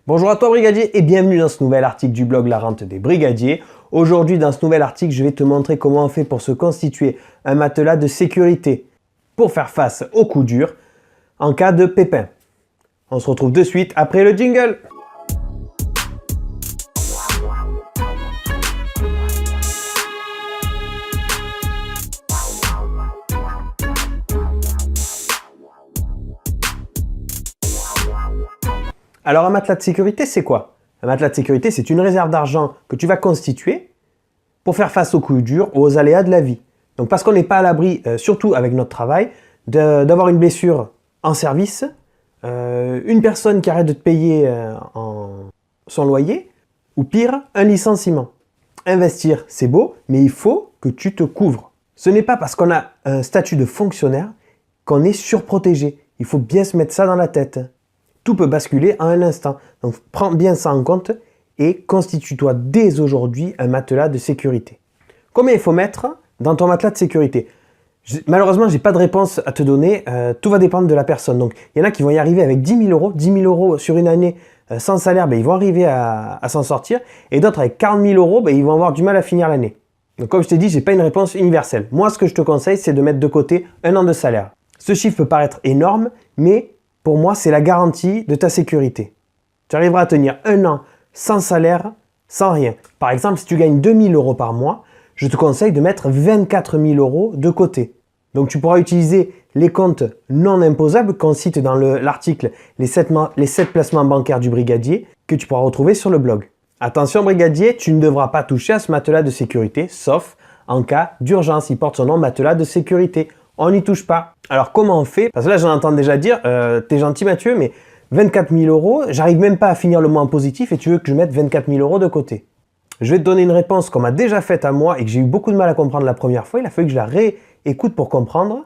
Bonjour à toi brigadier et bienvenue dans ce nouvel article du blog La Rente des Brigadiers. Aujourd'hui dans ce nouvel article, je vais te montrer comment on fait pour se constituer un matelas de sécurité pour faire face aux coups durs en cas de pépin. On se retrouve de suite après le jingle. Alors un matelas de sécurité, c'est quoi? Un matelas de sécurité, c'est une réserve d'argent que tu vas constituer pour faire face aux coups durs, aux aléas de la vie. Donc parce qu'on n'est pas à l'abri, surtout avec notre travail, d'avoir une blessure en service, une personne qui arrête de te payer son loyer, ou pire, un licenciement. Investir, c'est beau, mais il faut que tu te couvres. Ce n'est pas parce qu'on a un statut de fonctionnaire qu'on est surprotégé. Il faut bien se mettre ça dans la tête. Tout peut basculer en un instant. Donc prends bien ça en compte et constitue-toi dès aujourd'hui un matelas de sécurité. Combien il faut mettre dans ton matelas de sécurité? Malheureusement, je n'ai pas de réponse à te donner. Tout va dépendre de la personne. Donc il y en a qui vont y arriver avec 10 000 euros. 10 000 euros sur une année sans salaire, ils vont arriver à s'en sortir. Et d'autres avec 40 000 euros, ils vont avoir du mal à finir l'année. Donc comme je t'ai dit, je n'ai pas une réponse universelle. Moi, ce que je te conseille, c'est de mettre de côté un an de salaire. Ce chiffre peut paraître énorme, mais pour moi, c'est la garantie de ta sécurité. Tu arriveras à tenir un an sans salaire, sans rien. Par exemple, si tu gagnes 2 000 euros par mois, je te conseille de mettre 24 000 euros de côté. Donc, tu pourras utiliser les comptes non imposables qu'on cite dans l'article les 7 placements bancaires du brigadier que tu pourras retrouver sur le blog. Attention brigadier, tu ne devras pas toucher à ce matelas de sécurité, sauf en cas d'urgence. Il porte son nom matelas de sécurité. On n'y touche pas. Alors comment on fait? Parce que là j'en entends déjà dire, t'es gentil Mathieu, mais 24 000 euros, j'arrive même pas à finir le mois en positif et tu veux que je mette 24 000 euros de côté. Je vais te donner une réponse qu'on m'a déjà faite à moi et que j'ai eu beaucoup de mal à comprendre la première fois. Il a fallu que je la réécoute pour comprendre.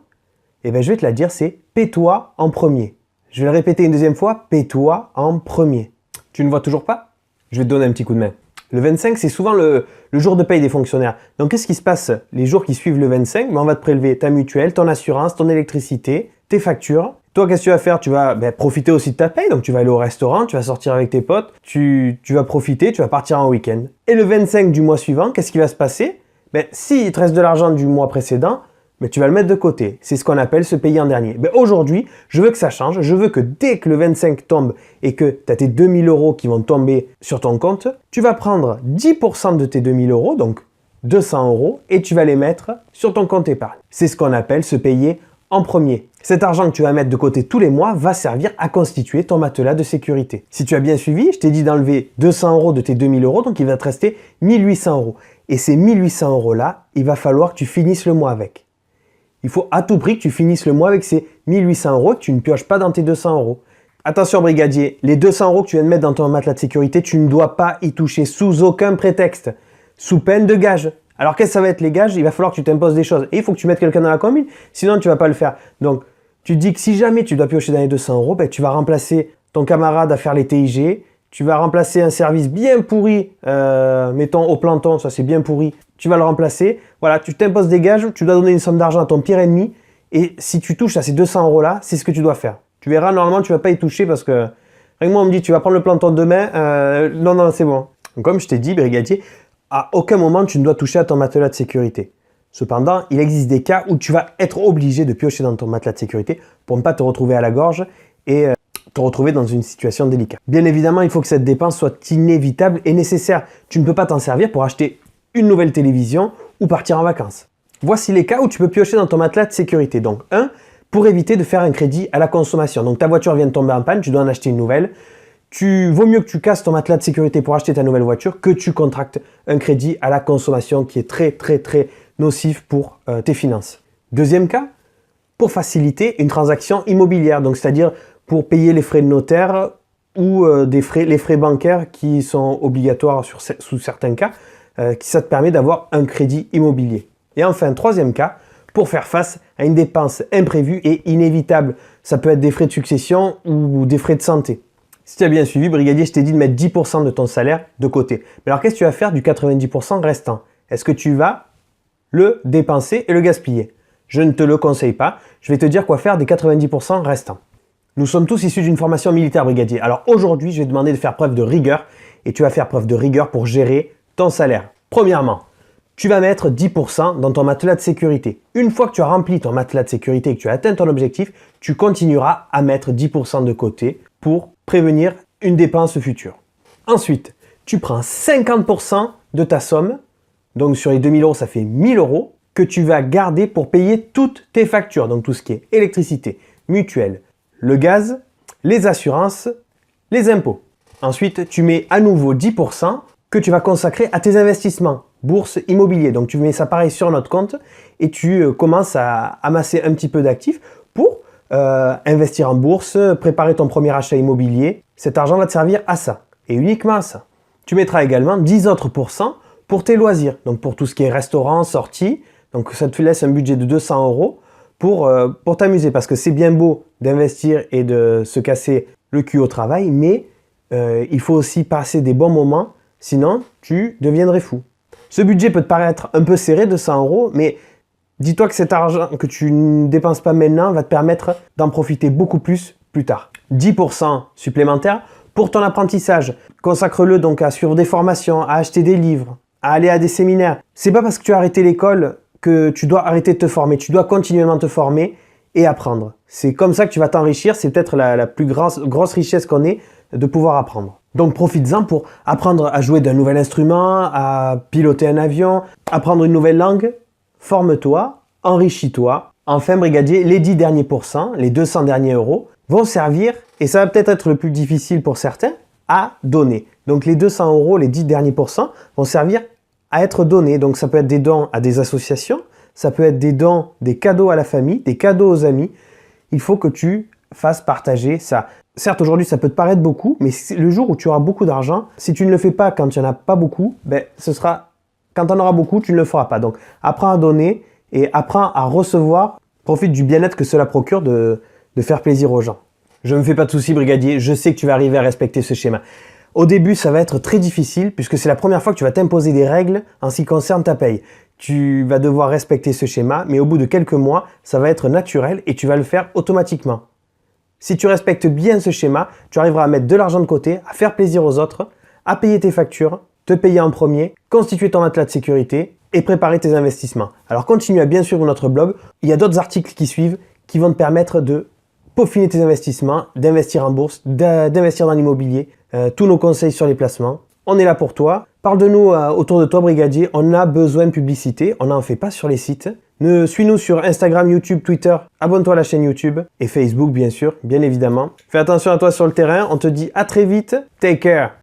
Et bien je vais te la dire, c'est paie-toi en premier. Je vais le répéter une deuxième fois, paie-toi en premier. Tu ne vois toujours pas? Je vais te donner un petit coup de main. Le 25, c'est souvent le jour de paye des fonctionnaires. Donc, qu'est-ce qui se passe les jours qui suivent le 25? On va te prélever ta mutuelle, ton assurance, ton électricité, tes factures. Toi, qu'est-ce que tu vas faire? Tu vas profiter aussi de ta paye. Donc, tu vas aller au restaurant, tu vas sortir avec tes potes, tu vas profiter, tu vas partir en week-end. Et le 25 du mois suivant, qu'est-ce qui va se passer? S'il te reste de l'argent du mois précédent, tu vas le mettre de côté. C'est ce qu'on appelle se payer en dernier. Aujourd'hui, je veux que ça change. Je veux que dès que le 25 tombe et que tu as tes 2 000 euros qui vont tomber sur ton compte, tu vas prendre 10% de tes 2 000 euros, donc 200 euros, et tu vas les mettre sur ton compte épargne. C'est ce qu'on appelle se payer en premier. Cet argent que tu vas mettre de côté tous les mois va servir à constituer ton matelas de sécurité. Si tu as bien suivi, je t'ai dit d'enlever 200 euros de tes 2 000 euros, donc il va te rester 1 800 euros. Et ces 1 800 euros-là, il va falloir que tu finisses le mois avec. Il faut à tout prix que tu finisses le mois avec ces 1 800 euros, que tu ne pioches pas dans tes 200 euros. Attention brigadier, les 200 euros que tu viens de mettre dans ton matelas de sécurité, tu ne dois pas y toucher sous aucun prétexte, sous peine de gage. Alors qu'est-ce que ça va être les gages? Il va falloir que tu t'imposes des choses et il faut que tu mettes quelqu'un dans la commune, sinon tu ne vas pas le faire. Donc tu te dis que si jamais tu dois piocher dans les 200 euros, tu vas remplacer ton camarade à faire les TIG, tu vas remplacer un service bien pourri, mettons au planton, ça c'est bien pourri, tu vas le remplacer. Voilà, tu t'imposes des gages, tu dois donner une somme d'argent à ton pire ennemi. Et si tu touches à ces 200 euros là, c'est ce que tu dois faire. Tu verras, normalement, tu ne vas pas y toucher parce que, rien que moi, on me dit, tu vas prendre le planton demain. Non, c'est bon. Donc, comme je t'ai dit, brigadier, à aucun moment, tu ne dois toucher à ton matelas de sécurité. Cependant, il existe des cas où tu vas être obligé de piocher dans ton matelas de sécurité pour ne pas te retrouver à la gorge et te retrouver dans une situation délicate. Bien évidemment, il faut que cette dépense soit inévitable et nécessaire. Tu ne peux pas t'en servir pour acheter une nouvelle télévision ou partir en vacances. Voici les cas où tu peux piocher dans ton matelas de sécurité. Donc 1, pour éviter de faire un crédit à la consommation. Donc ta voiture vient de tomber en panne, tu dois en acheter une nouvelle. Vaut mieux que tu casses ton matelas de sécurité pour acheter ta nouvelle voiture que tu contractes un crédit à la consommation qui est très nocif pour tes finances. Deuxième cas, pour faciliter une transaction immobilière. Donc c'est-à-dire pour payer les frais de notaire ou les frais bancaires qui sont obligatoires sous certains cas. Ça te permet d'avoir un crédit immobilier. Et enfin, troisième cas, pour faire face à une dépense imprévue et inévitable. Ça peut être des frais de succession ou des frais de santé. Si tu as bien suivi, brigadier, je t'ai dit de mettre 10% de ton salaire de côté. Mais alors, qu'est-ce que tu vas faire du 90% restant? Est-ce que tu vas le dépenser et le gaspiller? Je ne te le conseille pas. Je vais te dire quoi faire des 90% restants. Nous sommes tous issus d'une formation militaire, brigadier. Alors aujourd'hui, je vais te demander de faire preuve de rigueur et tu vas faire preuve de rigueur pour gérer ton salaire. Premièrement, tu vas mettre 10% dans ton matelas de sécurité. Une fois que tu as rempli ton matelas de sécurité et que tu as atteint ton objectif, tu continueras à mettre 10% de côté pour prévenir une dépense future. Ensuite, tu prends 50% de ta somme, donc sur les 2000 euros, ça fait 1000 euros, que tu vas garder pour payer toutes tes factures, donc tout ce qui est électricité, mutuelle, le gaz, les assurances, les impôts. Ensuite, tu mets à nouveau 10% que tu vas consacrer à tes investissements, bourse, immobilier. Donc tu mets ça pareil sur notre compte et tu commences à amasser un petit peu d'actifs pour investir en bourse, préparer ton premier achat immobilier. Cet argent va te servir à ça et uniquement à ça. Tu mettras également 10 autres % pour tes loisirs, donc pour tout ce qui est restaurant, sortie. Donc ça te laisse un budget de 200 euros pour t'amuser parce que c'est bien beau d'investir et de se casser le cul au travail, mais il faut aussi passer des bons moments, sinon tu deviendrais fou. Ce budget peut te paraître un peu serré, 200 euros, mais dis-toi que cet argent que tu ne dépenses pas maintenant va te permettre d'en profiter beaucoup plus tard. 10% supplémentaires pour ton apprentissage. Consacre-le donc à suivre des formations, à acheter des livres, à aller à des séminaires. C'est pas parce que tu as arrêté l'école que tu dois arrêter de te former. Tu dois continuellement te former et apprendre. C'est comme ça que tu vas t'enrichir. C'est peut-être la plus grosse richesse qu'on ait de pouvoir apprendre. Donc profites-en pour apprendre à jouer d'un nouvel instrument, à piloter un avion, apprendre une nouvelle langue. Forme-toi, enrichis-toi. Enfin, brigadier, les 10 derniers pourcents, les 200 derniers euros, vont servir, et ça va peut-être être le plus difficile pour certains, à donner. Donc les 200 euros, les 10 derniers pourcents, vont servir à être donnés. Donc ça peut être des dons à des associations, ça peut être des dons, des cadeaux à la famille, des cadeaux aux amis. Il faut que tu fasses partager ça. Certes, aujourd'hui, ça peut te paraître beaucoup, mais le jour où tu auras beaucoup d'argent, si tu ne le fais pas quand tu n'en as pas beaucoup, ce sera quand tu en auras beaucoup, tu ne le feras pas. Donc, apprends à donner et apprends à recevoir. Profite du bien-être que cela procure de faire plaisir aux gens. Je ne me fais pas de soucis, brigadier. Je sais que tu vas arriver à respecter ce schéma. Au début, ça va être très difficile puisque c'est la première fois que tu vas t'imposer des règles en ce qui concerne ta paye. Tu vas devoir respecter ce schéma, mais au bout de quelques mois, ça va être naturel et tu vas le faire automatiquement. Si tu respectes bien ce schéma, tu arriveras à mettre de l'argent de côté, à faire plaisir aux autres, à payer tes factures, te payer en premier, constituer ton matelas de sécurité et préparer tes investissements. Alors continue à bien suivre notre blog. Il y a d'autres articles qui suivent qui vont te permettre de peaufiner tes investissements, d'investir en bourse, d'investir dans l'immobilier, tous nos conseils sur les placements. On est là pour toi. Parle de nous autour de toi, brigadier. On a besoin de publicité. On n'en fait pas sur les sites. Suis-nous sur Instagram, YouTube, Twitter. Abonne-toi à la chaîne YouTube et Facebook, bien sûr, bien évidemment. Fais attention à toi sur le terrain. On te dit à très vite. Take care.